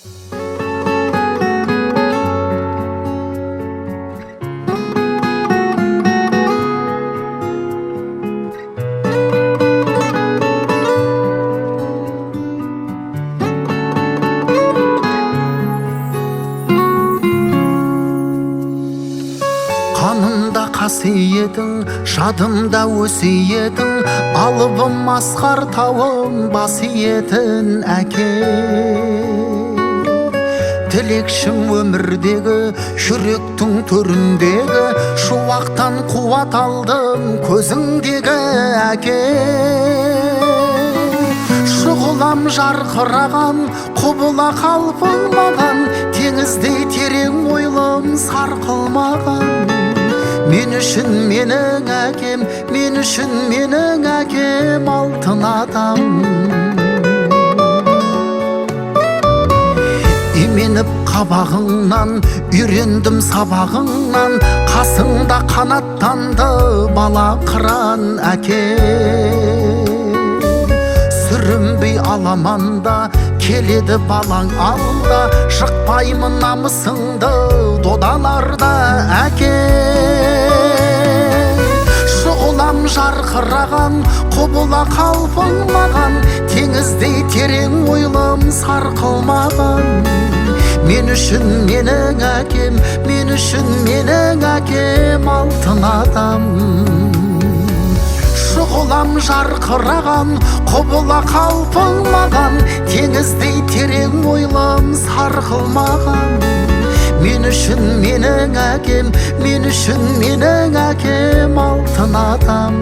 Қанымда қасиетің, жадымда өсиетің, алыбым асқар тауым басиетін әке. Тілекшім өмірдегі, жүректің төріндегі, шуақтан қуат алдым көзіңдегі әке. Шұғылам жарқыраған, құбыла қалпың маған, теңіздей терең ойлым сарқылмаған. Мен үшін менің әкем, мен үшін менің әкем алтын адам. Именіп қабағыңнан, үйрендім сабағыңнан, қасыңда қанаттанды бала қыран әке. Сүрінбей аламанда, келеді балаң алда, шықпаймын намысыңды додаларда әке. Шұғылам жарқыраған, құбыла қалпың маған, теңіздей терең ойлым сарқылмаған. Мен үшін менің әкем, мен үшін менің әкем алтын адам. Шұғылам жарқыраған, құбыла қалпың маған, теңіздей терең ойлым сарқылмаған. Мен үшін менің әкем, мен үшін менің әкем алтын адам.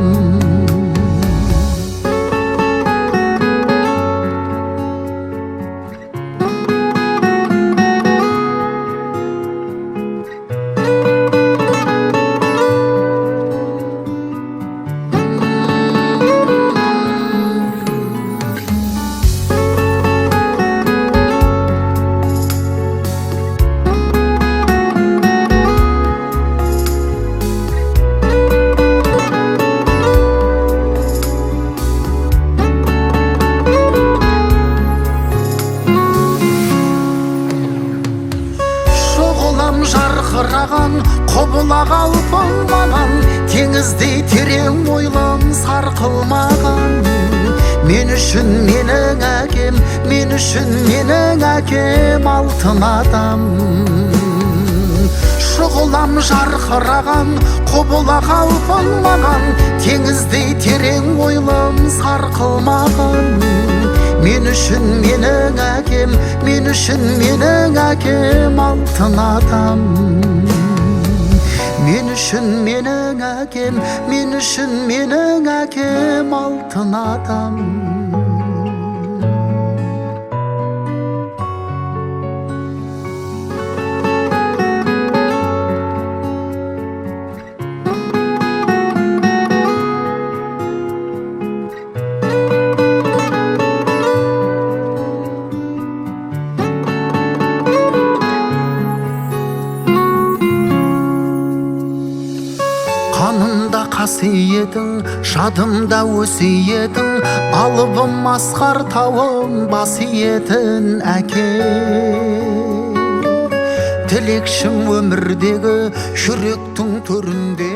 Жарқыраған, құбыла қалпың маған, теңіздей терең ойлым сарқылмаған. Мен үшін менің әкем, мен үшін менің әкем алтын адам. Шұғылам жарқыраған, құбыла қалпың маған, теңіздей терең ойлым сарқылмаған. Мен үшін менің әкем, мен үшін менің әкем алтын адам. Мен үшін менің әкем, мен үшін менің әкем алтын адам. Қанымда қасиетің, жадымда өсиетің, алыбым асқар тауым басиетін әке. Тілекшім өмірдегі, жүректің төрінде